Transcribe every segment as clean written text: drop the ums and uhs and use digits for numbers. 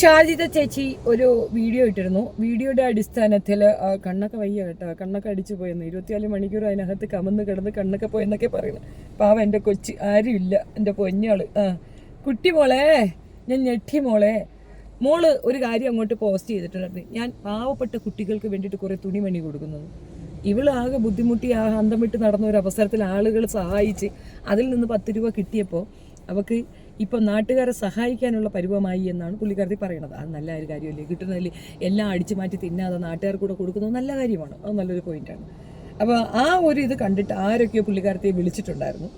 ഷാജിദ ചേച്ചി ഒരു വീഡിയോ ഇട്ടിരുന്നു. വീഡിയോയുടെ അടിസ്ഥാനത്തിൽ കണ്ണൊക്കെ വയ്യ കേട്ടോ, കണ്ണൊക്കെ അടിച്ചു പോയെന്ന്. 24 മണിക്കൂർ അതിനകത്ത് കമന്ന് കിടന്ന് കണ്ണൊക്കെ പോയെന്നൊക്കെ പറയുന്നു. പാവം എൻ്റെ കൊച്ചി ആരുമില്ല, എൻ്റെ പൊന്നാള്. കുട്ടി മോളെ, ഞാൻ ഞെട്ടി മോള് ഒരു കാര്യം അങ്ങോട്ട് പോസ്റ്റ് ചെയ്തിട്ടുണ്ടായിരുന്നു. ഞാൻ പാവപ്പെട്ട കുട്ടികൾക്ക് വേണ്ടിയിട്ട് കുറേ തുണിമണി കൊടുക്കുന്നത്. ഇവളാകെ ബുദ്ധിമുട്ടി അന്തം വിട്ട് നടന്ന ഒരു അവസരത്തിൽ ആളുകൾ സഹായിച്ച് അതിൽ നിന്ന് 10 രൂപ കിട്ടിയപ്പോൾ അവൾക്ക് ഇപ്പം നാട്ടുകാരെ സഹായിക്കാനുള്ള പരുവമായി എന്നാണ് പുള്ളിക്കാരത്തി പറയണത്. അത് നല്ല ഒരു കാര്യമല്ലേ, കിട്ടുന്നതിൽ എല്ലാം അടിച്ചു മാറ്റി തിന്നാതെ നാട്ടുകാർക്ക് കൂടെ കൊടുക്കുന്നത് നല്ല കാര്യമാണ്. അത് നല്ലൊരു പോയിന്റാണ്. അപ്പോൾ ആ ഒരു ഇത് കണ്ടിട്ട് ആരൊക്കെയോ പുള്ളിക്കാരത്തിയെ വിളിച്ചിട്ടുണ്ടായിരുന്നു.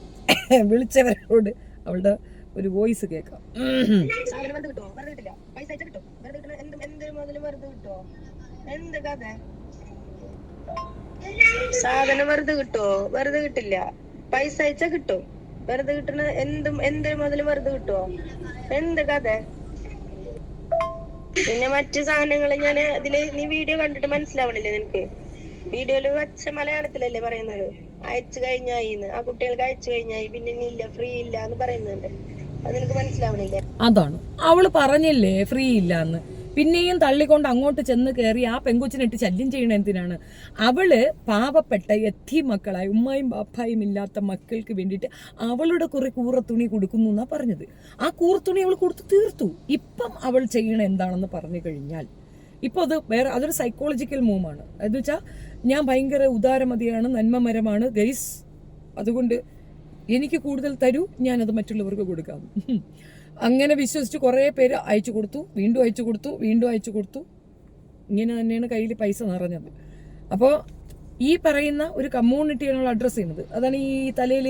വിളിച്ചവരോട് അവളുടെ ഒരു വോയിസ് കേൾക്കാം. സാധനം വെറുതെ കിട്ടുമോ? വെറുതെ കിട്ടില്ല. പൈസ അയച്ചാ കിട്ടും. വെറുതെ കിട്ടണ എന്തൊരു മുതലും വെറുതെ കിട്ടുമോ? എന്ത് കഥ? പിന്നെ മറ്റു സാധനങ്ങൾ ഞാൻ ഇതില് നീ വീഡിയോ കണ്ടിട്ട് മനസ്സിലാവണില്ലേ നിനക്ക്? വീഡിയോയില് വച്ച മലയാളത്തിലല്ലേ പറയുന്നത്? അയച്ചു കഴിഞ്ഞായിന്ന്, ആ കുട്ടികൾക്ക് അയച്ചു കഴിഞ്ഞായി, പിന്നെ ഇല്ല ഫ്രീ ഇല്ല എന്ന് പറയുന്നുണ്ട്. അത് നിനക്ക് മനസ്സിലാവണില്ലേ? അതാണ് അവള് പറഞ്ഞില്ലേ ഫ്രീ ഇല്ലാന്ന്. പിന്നെയും തള്ളിക്കൊണ്ട് അങ്ങോട്ട് ചെന്ന് കയറി ആ പെങ്കൊച്ചിനിട്ട് ശല്യം ചെയ്യണ എന്തിനാണ്? അവള് പാവപ്പെട്ട എത്തി മക്കളായി ഉമ്മയും ബാപ്പായും ഇല്ലാത്ത മക്കൾക്ക് വേണ്ടിയിട്ട് അവളുടെ കുറെ കൂറത്തുണി കൊടുക്കുന്നു എന്നാ പറഞ്ഞത്. ആ കൂറത്തുണി അവൾ കൊടുത്തു തീർത്തു. ഇപ്പം അവൾ ചെയ്യണ എന്താണെന്ന് പറഞ്ഞു കഴിഞ്ഞാൽ ഇപ്പോൾ അത് വേറെ അതൊരു സൈക്കോളജിക്കൽ മൂവാണ്. എന്ന് വെച്ചാൽ ഞാൻ ഭയങ്കര ഉദാരമതിയാണ്, നന്മമരമാണ് ഗൈസ്, അതുകൊണ്ട് എനിക്ക് കൂടുതൽ തരൂ, ഞാനത് മറ്റുള്ളവർക്ക് കൊടുക്കാം. അങ്ങനെ വിശ്വസിച്ച് കുറേ പേര് അയച്ചു കൊടുത്തു, വീണ്ടും അയച്ചു കൊടുത്തു, വീണ്ടും അയച്ചു കൊടുത്തു. ഇങ്ങനെ തന്നെയാണ് കയ്യിൽ പൈസ നിറഞ്ഞത്. അപ്പോൾ ഈ പറയുന്ന ഒരു കമ്മ്യൂണിറ്റിയാണ് അഡ്രസ്സ് ചെയ്യുന്നത്. അതാണ് ഈ തലയിൽ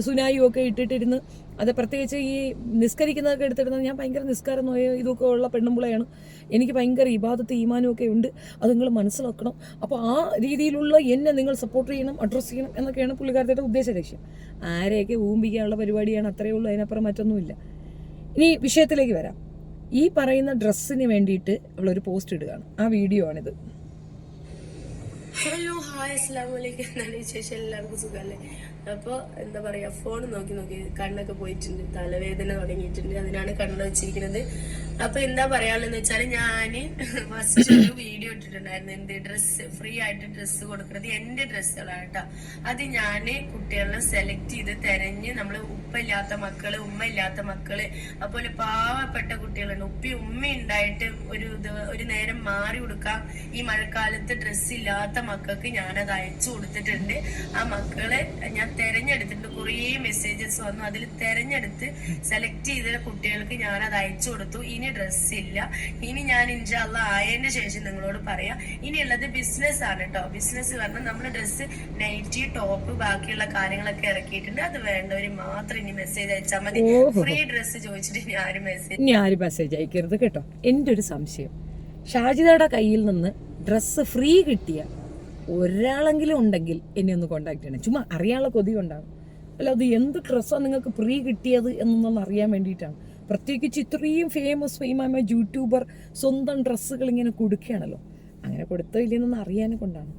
സുനായും ഒക്കെ ഇട്ടിട്ടിരുന്ന്, അത് പ്രത്യേകിച്ച് ഈ നിസ്കരിക്കുന്നതൊക്കെ എടുത്തിടുന്നത്. ഞാൻ ഭയങ്കര നിസ്കാരം ഇതൊക്കെ ഉള്ള പെണ്ണുമ്പളയാണ്. എനിക്ക് ഭയങ്കര ഇബാദത്ത് ഈമാനും ഒക്കെ ഉണ്ട്. അത് നിങ്ങൾ മനസ്സിലാക്കണം. അപ്പോൾ ആ രീതിയിലുള്ള എന്നെ നിങ്ങൾ സപ്പോർട്ട് ചെയ്യണം, അഡ്രസ്സ് ചെയ്യണം എന്നൊക്കെയാണ് പുള്ളിക്കാരത്തിയുടെ ഉദ്ദേശ ലക്ഷ്യം. ആരെയൊക്കെ ഊമ്പിക്കാനുള്ള പരിപാടിയാണ്, അത്രയേ ഉള്ളൂ. അതിനപ്പുറം മറ്റൊന്നുമില്ല. ഇനി വിഷയത്തിലേക്ക് വരാം. ഈ പറയുന്ന ഡ്രസ്സിന് വേണ്ടിയിട്ട് അവളൊരു പോസ്റ്റ് ഇടുകയാണ്. ആ വീഡിയോ ആണിത്. ഹലോ, ഹായ്, അസ്സലാമു അലൈക്കും. എന്താണ് വിശേഷം? എല്ലാവർക്കും സുഖമല്ലേ? അപ്പോൾ എന്താ പറയാ, ഫോൺ നോക്കി കണ്ണൊക്കെ പോയിട്ടുണ്ട്, തലവേദന തുടങ്ങിയിട്ടുണ്ട്. അതിനാണ് കണ്ണട വെച്ചിരിക്കുന്നത്. അപ്പൊ എന്താ പറയാനുള്ളതെന്ന് വെച്ചാൽ, ഞാൻ ഫസ്റ്റ് ഒരു വീഡിയോ ഇട്ടിട്ടുണ്ടായിരുന്നു. എന്ത് ഡ്രസ്സ് ഫ്രീ ആയിട്ട് ഡ്രസ്സ് കൊടുക്കുന്നത്, എന്റെ ഡ്രസ്സുകളാണ് കേട്ടോ. അത് ഞാൻ കുട്ടികളെ സെലക്ട് ചെയ്ത് തെരഞ്ഞ്, നമ്മൾ ഉപ്പയില്ലാത്ത മക്കള്, ഉമ്മ ഇല്ലാത്ത മക്കള്, അതുപോലെ പാവപ്പെട്ട കുട്ടികളുണ്ട്. ഉമ്മ ഉണ്ടായിട്ട് ഒരു നേരം മാറി കൊടുക്കാം ഈ മഴക്കാലത്ത് ഡ്രസ്സ് ഇല്ലാത്ത മക്കൾക്ക് ഞാനത് അയച്ചു കൊടുത്തിട്ടുണ്ട്. ആ മക്കളെ ഞാൻ തെരഞ്ഞെടുത്തിട്ടുണ്ട്. കുറേ മെസ്സേജസ് വന്നു. അതിൽ തെരഞ്ഞെടുത്ത് സെലക്ട് ചെയ്ത കുട്ടികൾക്ക് ഞാനത് അയച്ചു കൊടുത്തു. ഇനി ഡ്രസ്സ് ഇല്ല. ഇനി ഞാൻ ഇൻഷാ അല്ലാഹ് ആയതിന്റെ ശേഷം നിങ്ങളോട് പറയാം. ഇനിയുള്ളത് ബിസിനസ് ആണ് കേട്ടോ. ബിസിനസ് പറഞ്ഞാൽ നമ്മൾ ഡ്രസ്സ്, നൈറ്റി, ടോപ്പ്, ബാക്കിയുള്ള കാര്യങ്ങളൊക്കെ ഇറക്കിയിട്ടുണ്ട്. അത് വേണ്ടവര് മാത്രം ഇനി മെസ്സേജ് അയച്ചാൽ മതി. ഫ്രീ ഡ്രസ്സ് ചോദിച്ചിട്ട് ഇനി ആരും മെസ്സേജ് അയക്കരുത് കേട്ടോ. എൻ്റെ ഒരു സംശയം, ഷാജിദയുടെ കയ്യിൽ നിന്ന് ഡ്രസ്സ് ഫ്രീ കിട്ടിയ ഒരാളെങ്കിലും ഉണ്ടെങ്കിൽ എന്നെ ഒന്ന് കോണ്ടാക്ട് ചെയ്യണം. ചുമ്മാ അറിയാനുള്ള കൊതി കൊണ്ടാണ്. അല്ല, അത് എന്ത് ഡ്രസ്സാണ് നിങ്ങൾക്ക് ഫ്രീ കിട്ടിയത് എന്നൊന്നും അറിയാൻ വേണ്ടിയിട്ടാണ്. പ്രത്യേകിച്ച് ഇത്രയും ഫേമായ യൂട്യൂബർ സ്വന്തം ഡ്രസ്സുകൾ ഇങ്ങനെ കൊടുക്കുകയാണല്ലോ. അങ്ങനെ കൊടുത്തോ ഇല്ലെന്നൊന്ന് അറിയാനെ കൊണ്ടാണ്.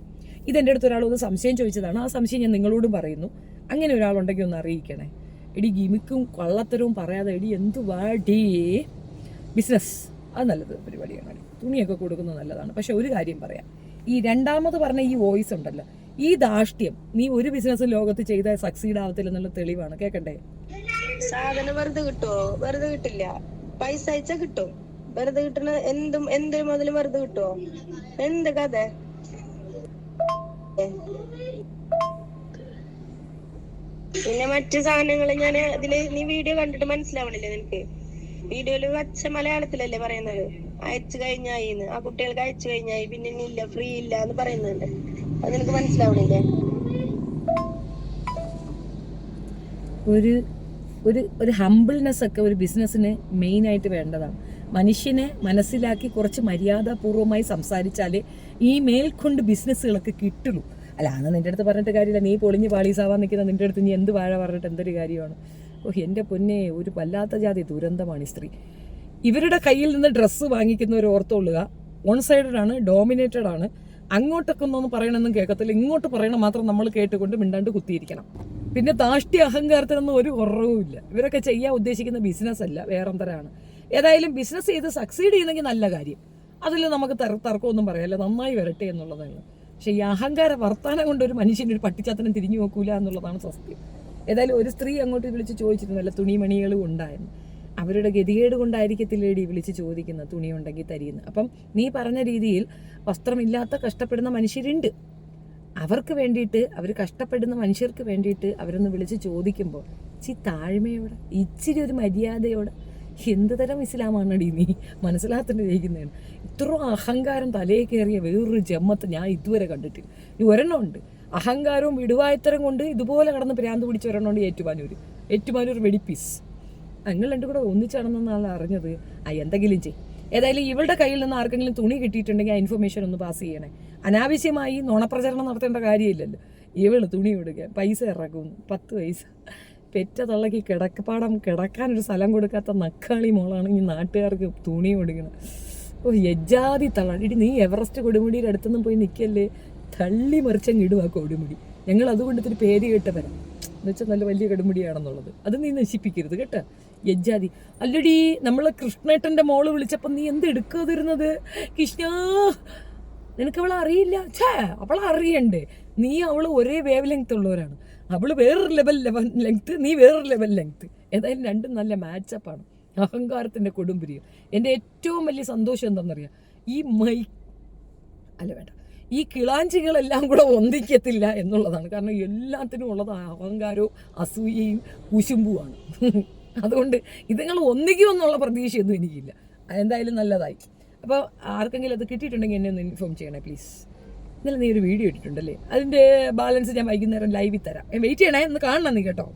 ഇതെൻ്റെ അടുത്ത് ഒരാളൊന്ന് സംശയം ചോദിച്ചതാണ്. ആ സംശയം ഞാൻ നിങ്ങളോടും പറയുന്നു. അങ്ങനെ ഒരാളുണ്ടെങ്കിൽ ഒന്ന് അറിയിക്കണേ. എടി ഗിമിക്കും കള്ളത്തരവും പറയാതെ എടി എന്ത് വാടി ബിസിനസ്, അത് നല്ലത് പരിപാടിയാണ്. തുണിയൊക്കെ കൊടുക്കുന്നത് നല്ലതാണ്. പക്ഷെ ഒരു കാര്യം പറയാം, ഈ രണ്ടാമത് പറഞ്ഞ ഈ വോയിസ് ഉണ്ടല്ലോ, ഈ ധാർഷ്ട്യം നീ ഒരു ബിസിനസ് ലോകത്ത് ചെയ്താൽ സക്സീഡ് ആവത്തില്ല എന്നുള്ള തെളിവാണ്. കേൾക്കണ്ടേ? സാധനം വെറുതെ കിട്ടുമോ? വെറുതെ കിട്ടില്ല. പൈസ അയച്ചാ കിട്ടും. വെറുതെ കിട്ടണ എന്തൊരു മുതലും വെറുതെ കിട്ടുമോ? എന്ത് കഥ? പിന്നെ മറ്റു സാധനങ്ങൾ ഞാൻ ഇതില് നീ വീഡിയോ കണ്ടിട്ട് മനസ്സിലാവണില്ലേ നിനക്ക്? വീഡിയോയില് വച്ച മലയാളത്തിലല്ലേ പറയുന്നത്? അയച്ചു കഴിഞ്ഞായിന്ന്, ആ കുട്ടികൾക്ക് അയച്ചു കഴിഞ്ഞായി, പിന്നെ ഇല്ല ഫ്രീ ഇല്ല എന്ന് പറയുന്നുണ്ട്. അത് നിനക്ക് മനസ്സിലാവണില്ലേ? ഒരു ഹംബിൾനെസ് ഒക്കെ ഒരു ബിസിനസ്സിന് മെയിനായിട്ട് വേണ്ടതാണ്. മനുഷ്യനെ മനസ്സിലാക്കി കുറച്ച് മര്യാദാപൂർവമായി സംസാരിച്ചാലേ ഈ മേൽക്കൊണ്ട് ബിസിനസ്സുകളൊക്കെ കിട്ടുള്ളൂ. അല്ല, അന്ന് നിൻ്റെ അടുത്ത് പറഞ്ഞിട്ട് കാര്യമില്ല. നീ പൊളിഞ്ഞ് പാളീസാവാൻ നിൽക്കുന്ന നിൻ്റെ അടുത്ത് നീ എന്ത് വാഴ പറഞ്ഞിട്ട് എന്തൊരു കാര്യമാണ്? എൻ്റെ പൊന്നെ, ഒരു വല്ലാത്ത ജാതി ദുരന്തമാണ് ഈ സ്ത്രീ. ഇവരുടെ കയ്യിൽ നിന്ന് ഡ്രസ്സ് വാങ്ങിക്കുന്നവർ ഓർത്തുകൊള്ളുക, വൺ സൈഡഡ് ആണ്, ഡോമിനേറ്റഡ് ആണ്. അങ്ങോട്ടൊക്കെ ഒന്നും പറയണമെന്നും കേൾക്കത്തില്ല. ഇങ്ങോട്ട് പറയണം മാത്രം നമ്മൾ കേട്ടുകൊണ്ട് മിണ്ടാണ്ട് കുത്തിയിരിക്കണം. പിന്നെ ധാഷ്ട്യ അഹങ്കാരത്തിനൊന്നും ഒരു കുറവുമില്ല. ഇവരൊക്കെ ചെയ്യാൻ ഉദ്ദേശിക്കുന്ന ബിസിനസ് അല്ല, വേറെന്തരാണ്. ഏതായാലും ബിസിനസ് ചെയ്ത് സക്സീഡ് ചെയ്യുന്നെങ്കിൽ നല്ല കാര്യം, അതിൽ നമുക്ക് തർക്കമൊന്നും പറയാമല്ലോ, നന്നായി വരട്ടെ എന്നുള്ളതാണ്. പക്ഷെ ഈ അഹങ്കാര വർത്താനം കൊണ്ട് ഒരു മനുഷ്യൻ്റെ ഒരു പട്ടിച്ചാത്തനം തിരിഞ്ഞു നോക്കൂല എന്നുള്ളതാണ് സത്യം. ഏതായാലും ഒരു സ്ത്രീ അങ്ങോട്ട് വിളിച്ച് ചോദിച്ചിരുന്നല്ല തുണിമണികളും ഉണ്ടായിരുന്നു. അവരുടെ ഗതികേട് കൊണ്ടായിരിക്കത്തില്ലേടി വിളിച്ച് ചോദിക്കുന്നത് തുണി ഉണ്ടെങ്കിൽ തരിയെന്ന്. അപ്പം നീ പറഞ്ഞ രീതിയിൽ വസ്ത്രമില്ലാത്ത കഷ്ടപ്പെടുന്ന മനുഷ്യരുണ്ട്. അവർക്ക് വേണ്ടിയിട്ട്, അവർ കഷ്ടപ്പെടുന്ന മനുഷ്യർക്ക് വേണ്ടിയിട്ട് അവരൊന്ന് വിളിച്ച് ചോദിക്കുമ്പോൾ ഇച്ചിരി താഴ്മയോടെ, ഇച്ചിരി ഒരു മര്യാദയോടെ, എന്ത് തരം ഇസ്ലാമാണടി നീ മനസ്സിലാക്കേണ്ടി ഇരിക്കുന്നതാണ്. ഇത്ര അഹങ്കാരം തലയിൽ കയറിയ വേറൊരു ജമ്മത്ത് ഞാൻ ഇതുവരെ കണ്ടിട്ടില്ല. ഈ ഒരെണ്ണമുണ്ട്, അഹങ്കാരവും വിടുവായത്തരം കൊണ്ട് ഇതുപോലെ കടന്ന് ഭ്രാന്ത് പിടിച്ച ഒരെണ്ണമുണ്ട്, ഏറ്റുമാനൂർ വെടിപ്പീസ്. നിങ്ങൾ രണ്ടും കൂടെ ഒന്നിച്ചാണെന്നാണ് അറിഞ്ഞത്. എന്തെങ്കിലും ചെയ്യും. ഏതായാലും ഇവളുടെ കയ്യിൽ നിന്ന് ആർക്കെങ്കിലും തുണി കിട്ടിയിട്ടുണ്ടെങ്കിൽ ആ ഇൻഫർമേഷൻ ഒന്ന് പാസ് ചെയ്യണേ. അനാവശ്യമായി നുണപ്രചരണം നടത്തേണ്ട കാര്യമില്ലല്ലോ. ഇവള് തുണി കൊടുക്കുക, പൈസ ഇറക്കുന്നു, 10 പൈസ. പെറ്റ തള്ളക്ക് കിടക്കാനൊരു സ്ഥലം കൊടുക്കാത്ത നക്കാളി മോളാണെങ്കിൽ നാട്ടുകാർക്ക് തുണി കൊടുക്കണം. യജാതി തള്ള. ഇടി നീ എവറസ്റ്റ് കൊടുമുടിയുടെ അടുത്തൊന്നും പോയി നിൽക്കല്ലേ, തള്ളി മറിച്ചങ്ങ് ഇടുക കൊടുമുടി. ഞങ്ങൾ അതുകൊണ്ട് ഇത്തിരി പേര് കേട്ട വരാം എന്ന് വെച്ചാൽ നല്ല വലിയ കൊടുമുടിയാണെന്നുള്ളത്. അത് നീ നശിപ്പിക്കരുത് കേട്ടോ, യജാതി. അല്ലടി, നമ്മളെ കൃഷ്ണേട്ടൻ്റെ മോള് വിളിച്ചപ്പോൾ നീ എന്ത് എടുക്കാതിരുന്നത്? കൃഷ്ണ, നിനക്ക് അവളെ അറിയില്ല? അവളെ അറിയണ്ടേ? നീ അവള് ഒരേ വേവ് ലെങ്ത് ഉള്ളവരാണ്. അവള് വേറൊരു ലെവൽ ലെങ്ത്, നീ വേറൊരു ലെവൽ ലെങ്ത്. ഏതായാലും രണ്ടും നല്ല മാച്ചപ്പാണ്. അഹങ്കാരത്തിൻ്റെ കൊടുമ്പിരിയും. എൻ്റെ ഏറ്റവും വലിയ സന്തോഷം എന്താണെന്നറിയാം, ഈ കിളാഞ്ചികളെല്ലാം കൂടെ ഒന്നിക്കത്തില്ല എന്നുള്ളതാണ്. കാരണം എല്ലാത്തിനും ഉള്ളത് അഹങ്കാരവും അസൂയയും കുശുമ്പുമാണ്. അതുകൊണ്ട് ഇതുങ്ങൾ ഒന്നിക്കുമെന്നുള്ള പ്രതീക്ഷയൊന്നും എനിക്കില്ല. എന്തായാലും നല്ലതായി. അപ്പോൾ ആർക്കെങ്കിലും അത് കിട്ടിയിട്ടുണ്ടെങ്കിൽ എന്നെ ഒന്ന് ഇൻഫോം ചെയ്യണേ പ്ലീസ്. ഇന്നലെ നീ ഒരു വീഡിയോ ഇട്ടിട്ടുണ്ടല്ലേ, അതിൻ്റെ ബാലൻസ് ഞാൻ വൈകുന്നേരം ലൈവിൽ തരാം. വെയിറ്റ് ചെയ്യണേ, ഒന്ന് കാണണം നീ കേട്ടോ.